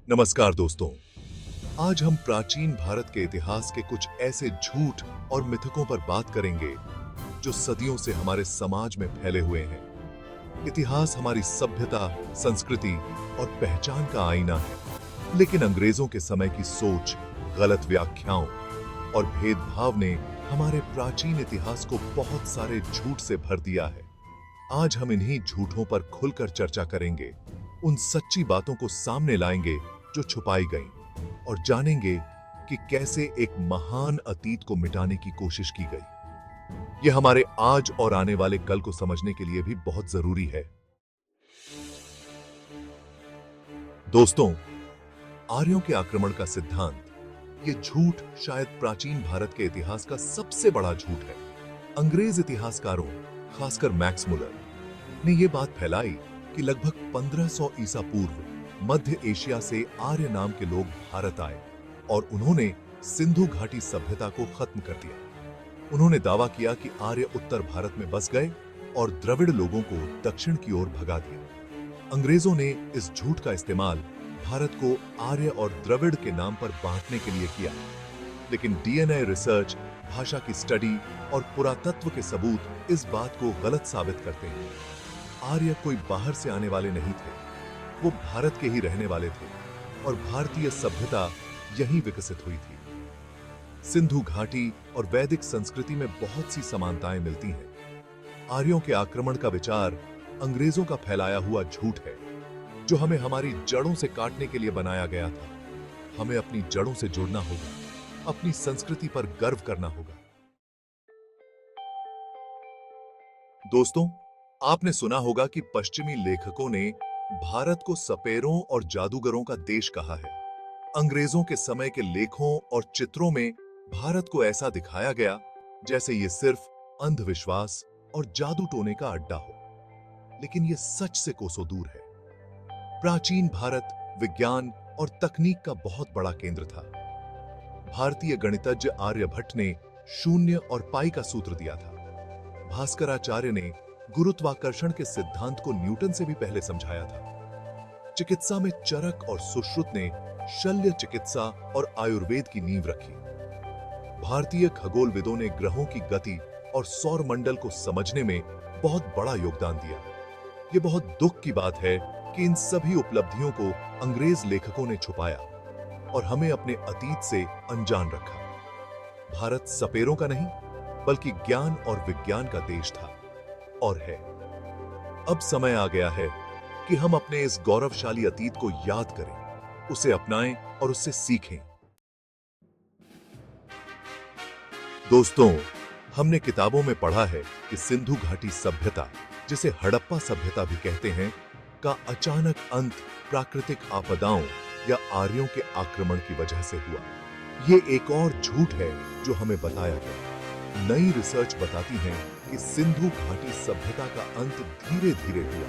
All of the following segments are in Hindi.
नमस्कार दोस्तों। आज हम प्राचीन भारत के इतिहास के कुछ ऐसे झूठ और मिथकों पर बात करेंगे जो सदियों से हमारे समाज में फैले हुए हैं। इतिहास हमारी सभ्यता, संस्कृति और पहचान का आईना है, लेकिन अंग्रेजों के समय की सोच, गलत व्याख्याओं और भेदभाव ने हमारे प्राचीन इतिहास को बहुत सारे झूठ से भर दिया है। आज हम इन्हीं झूठों पर खुलकर चर्चा करेंगे, उन सच्ची बातों को सामने लाएंगे जो छुपाई गईं, और जानेंगे कि कैसे एक महान अतीत को मिटाने की कोशिश की गई। यह हमारे आज और आने वाले कल को समझने के लिए भी बहुत जरूरी है। दोस्तों, आर्यों के आक्रमण का सिद्धांत, ये झूठ शायद प्राचीन भारत के इतिहास का सबसे बड़ा झूठ है। अंग्रेज इतिहासकारों, खासकर मैक्स मुलर, ने यह बात फैलाई कि लगभग 1500 ईसा पूर्व मध्य एशिया से आर्य नाम के लोग भारत आए और उन्होंने सिंधु घाटी सभ्यता को खत्म कर दिया। उन्होंने दावा किया कि आर्य उत्तर भारत में बस गए और द्रविड़ लोगों को दक्षिण की ओर भगा दिया। अंग्रेजों ने इस झूठ का इस्तेमाल भारत को आर्य और द्रविड़ के नाम पर बांटने के लिए किया, लेकिन डीएनए रिसर्च, भाषा की स्टडी और पुरातत्व के सबूत इस बात को गलत साबित करते हैं। आर्य कोई बाहर से आने वाले नहीं थे, वो भारत के ही रहने वाले थे और भारतीय सभ्यता यहीं विकसित हुई थी। सिंधु घाटी और वैदिक संस्कृति में बहुत सी समानताएं मिलती हैं। आर्यों के आक्रमण का विचार अंग्रेजों का फैलाया हुआ झूठ है, जो हमें हमारी जड़ों से काटने के लिए बनाया गया था। हमें अपनी जड़ों से जुड़ना होगा, अपनी संस्कृति पर गर्व करना होगा। दोस्तों, आपने सुना होगा कि पश्चिमी लेखकों ने भारत को सपेरों और जादूगरों का देश कहा है। अंग्रेजों के समय के लेखों और चित्रों में भारत को ऐसा दिखाया गया जैसे ये सिर्फ अंधविश्वास और जादू टोने का अड्डा हो, लेकिन ये सच से कोसों दूर है। प्राचीन भारत विज्ञान और तकनीक का बहुत बड़ा केंद्र था। भारतीय गणितज्ञ आर्यभट्ट ने शून्य और पाई का सूत्र दिया था। भास्कराचार्य ने गुरुत्वाकर्षण के सिद्धांत को न्यूटन से भी पहले समझाया था। चिकित्सा में चरक और सुश्रुत ने शल्य चिकित्सा और आयुर्वेद की नींव रखी। भारतीय खगोलविदों ने ग्रहों की गति और सौर मंडल को समझने में बहुत बड़ा योगदान दिया। यह बहुत दुख की बात है कि इन सभी उपलब्धियों को अंग्रेज लेखकों ने छुपाया और हमें अपने अतीत से अनजान रखा। भारत सपेरों का नहीं, बल्कि ज्ञान और विज्ञान का देश था और है। अब समय आ गया है कि हम अपने इस गौरवशाली अतीत को याद करें, उसे अपनाएं और उससे सीखें। दोस्तों, हमने किताबों में पढ़ा है कि सिंधु घाटी सभ्यता, जिसे हड़प्पा सभ्यता भी कहते हैं, का अचानक अंत प्राकृतिक आपदाओं या आर्यों के आक्रमण की वजह से हुआ। यह एक और झूठ है जो हमें बताया गया। नई रिसर्च बताती है कि सिंधु घाटी सभ्यता का अंत धीरे धीरे हुआ।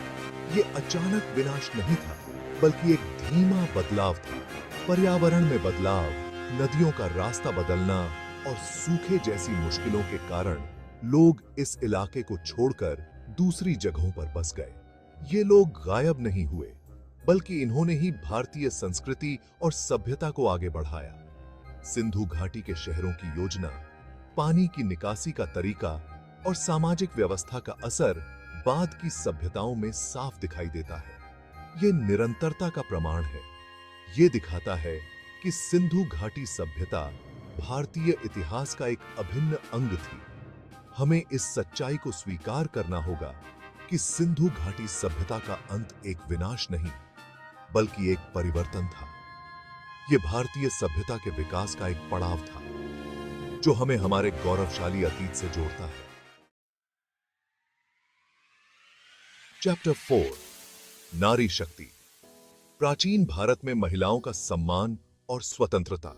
यह अचानक विनाश नहीं था, बल्कि एक धीमा बदलाव था। पर्यावरण में बदलाव, नदियों का रास्ता बदलना और सूखे जैसी मुश्किलों के कारण लोग इस इलाके को छोड़कर दूसरी जगहों पर बस गए। ये लोग गायब नहीं हुए, बल्कि इन्होंने ही भारतीय संस्कृति और सभ्यता को आगे बढ़ाया। सिंधु घाटी के शहरों की योजना, पानी की निकासी का तरीका और सामाजिक व्यवस्था का असर बाद की सभ्यताओं में साफ दिखाई देता है। यह निरंतरता का प्रमाण है। यह दिखाता है कि सिंधु घाटी सभ्यता भारतीय इतिहास का एक अभिन्न अंग थी। हमें इस सच्चाई को स्वीकार करना होगा कि सिंधु घाटी सभ्यता का अंत एक विनाश नहीं, बल्कि एक परिवर्तन था। यह भारतीय सभ्यता के विकास का एक पड़ाव था, जो हमें हमारे गौरवशाली अतीत से जोड़ता है। चैप्टर 4, नारी शक्ति। प्राचीन भारत में महिलाओं का सम्मान और स्वतंत्रता।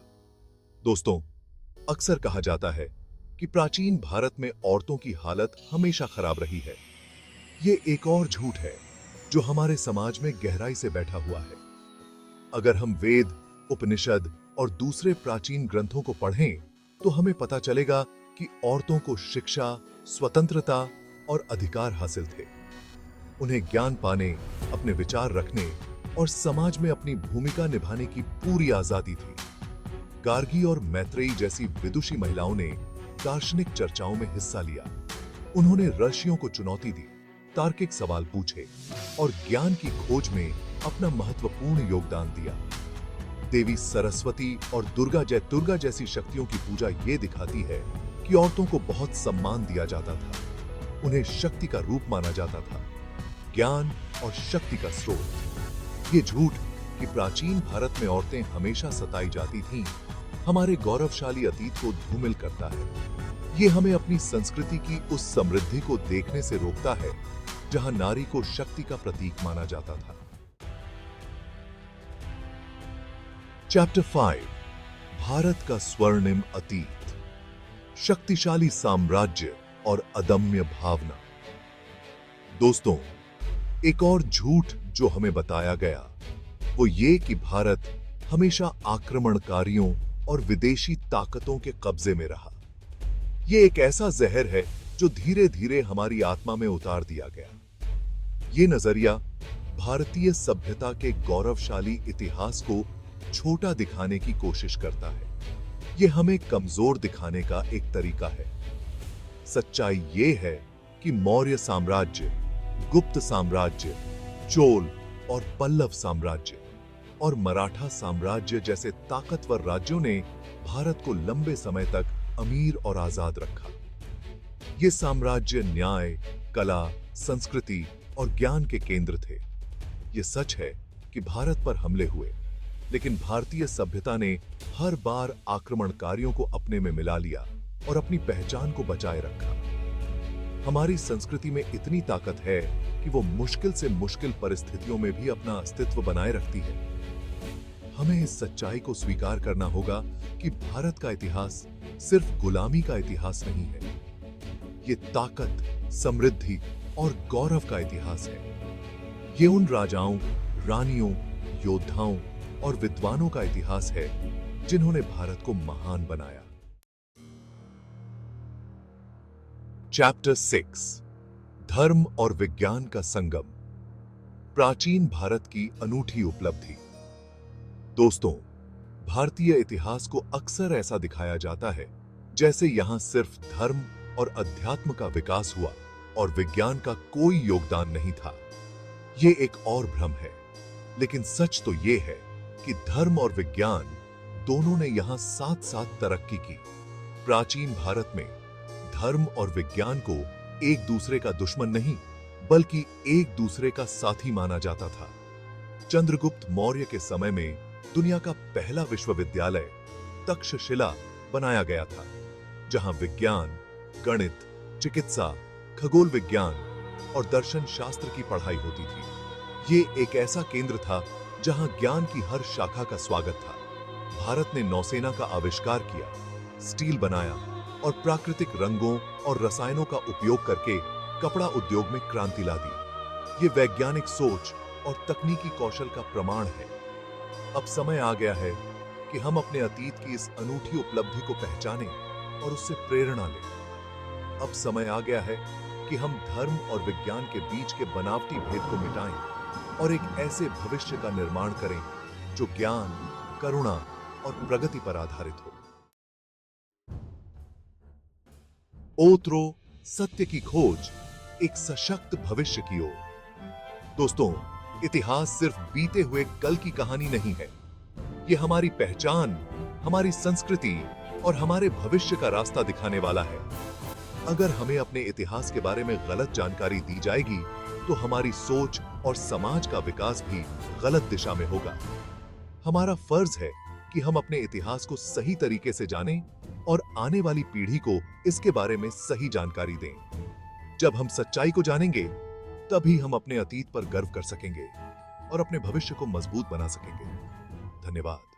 दोस्तों, अक्सर कहा जाता है कि प्राचीन भारत में औरतों की हालत हमेशा खराब रही है। यह एक और झूठ है जो हमारे समाज में गहराई से बैठा हुआ है। अगर हम वेद, उपनिषद और दूसरे प्राचीन ग्रंथों को पढ़ें, तो हमें पता चलेगा कि औरतों को शिक्षा, स्वतंत्रता और अधिकार हासिल थे। उन्हें ज्ञान पाने, अपने विचार रखने और समाज में अपनी भूमिका निभाने की पूरी आजादी थी। गार्गी और मैत्रेयी जैसी विदुषी महिलाओं ने दार्शनिक चर्चाओं में हिस्सा लिया। उन्होंने ऋषियों को चुनौती दी, तार्किक सवाल पूछे और ज्ञान की खोज में अपना महत्वपूर्ण योगदान दिया। देवी सरस्वती और दुर्गा जैसी शक्तियों की पूजा ये दिखाती है कि औरतों को बहुत सम्मान दिया जाता था। उन्हें शक्ति का रूप माना जाता था, ज्ञान और शक्ति का स्रोत। ये झूठ कि प्राचीन भारत में औरतें हमेशा सताई जाती थीं, हमारे गौरवशाली अतीत को धूमिल करता है। ये हमें अपनी संस्कृति की उस समृद्धि को देखने से रोकता है जहां नारी को शक्ति का प्रतीक माना जाता था। चैप्टर 5, भारत का स्वर्णिम अतीत, शक्तिशाली साम्राज्य और अदम्य भावना। दोस्तों, एक और झूठ जो हमें बताया गया वो ये कि भारत हमेशा आक्रमणकारियों और विदेशी ताकतों के कब्जे में रहा। ये एक ऐसा जहर है जो धीरे धीरे हमारी आत्मा में उतार दिया गया। ये नजरिया भारतीय सभ्यता के गौरवशाली इतिहास को छोटा दिखाने की कोशिश करता है। ये हमें कमजोर दिखाने का एक तरीका है। सच्चाई ये है कि मौर्य साम्राज्य, गुप्त साम्राज्य, चोल और पल्लव साम्राज्य और मराठा साम्राज्य जैसे ताकतवर राज्यों ने भारत को लंबे समय तक अमीर और आजाद रखा। ये साम्राज्य न्याय, कला, संस्कृति और ज्ञान के केंद्र थे। ये सच है कि भारत पर हमले हुए, लेकिन भारतीय सभ्यता ने हर बार आक्रमणकारियों को अपने में मिला लिया और अपनी पहचान को बचाए रखा। हमारी संस्कृति में इतनी ताकत है कि वो मुश्किल से मुश्किल परिस्थितियों में भी अपना अस्तित्व बनाए रखती है। हमें इस सच्चाई को स्वीकार करना होगा कि भारत का इतिहास सिर्फ गुलामी का इतिहास नहीं है। ये ताकत, समृद्धि और गौरव का इतिहास है। ये उन राजाओं, रानियों, योद्धाओं और विद्वानों का इतिहास है जिन्होंने भारत को महान बनाया। चैप्टर 6, धर्म और विज्ञान का संगम, प्राचीन भारत की अनूठी उपलब्धि। दोस्तों, भारतीय इतिहास को अक्सर ऐसा दिखाया जाता है जैसे यहां सिर्फ धर्म और अध्यात्म का विकास हुआ और विज्ञान का कोई योगदान नहीं था। ये एक और भ्रम है, लेकिन सच तो ये है कि धर्म और विज्ञान दोनों ने यहां साथ साथ तरक्की की। प्राचीन भारत में धर्म और विज्ञान को एक दूसरे का दुश्मन नहीं, बल्कि एक दूसरे का साथी माना जाता था। चंद्रगुप्त मौर्य के समय में दुनिया का पहला विश्वविद्यालय तक्षशिला बनाया गया था, जहां विज्ञान, गणित, चिकित्सा, खगोल विज्ञान और दर्शन शास्त्र की पढ़ाई होती थी। ये एक ऐसा केंद्र था जहां ज्ञान की हर शाखा का स्वागत था। भारत ने नौसेना का आविष्कार किया, स्टील बनाया और प्राकृतिक रंगों और रसायनों का उपयोग करके कपड़ा उद्योग में क्रांति ला दी। ये वैज्ञानिक सोच और तकनीकी कौशल का प्रमाण है। अब समय आ गया है कि हम अपने अतीत की इस अनूठी उपलब्धि को पहचानें और उससे प्रेरणा लें। अब समय आ गया है कि हम धर्म और विज्ञान के बीच के बनावटी भेद को मिटाएं और एक ऐसे भविष्य का निर्माण करें जो ज्ञान, करुणा और प्रगति पर आधारित हो। ओतरो, सत्य की खोज, एक सशक्त भविष्य की ओर। दोस्तों, इतिहास सिर्फ बीते हुए कल की कहानी नहीं है। ये हमारी पहचान, हमारी संस्कृति और हमारे भविष्य का रास्ता दिखाने वाला है। अगर हमें अपने इतिहास के बारे में गलत जानकारी दी जाएगी, तो हमारी सोच और समाज का विकास भी गलत दिशा में होगा। हमारा फर्ज है कि हम अपने इतिहास को सही तरीके से जानें और आने वाली पीढ़ी को इसके बारे में सही जानकारी दें। जब हम सच्चाई को जानेंगे, तभी हम अपने अतीत पर गर्व कर सकेंगे और अपने भविष्य को मजबूत बना सकेंगे। धन्यवाद।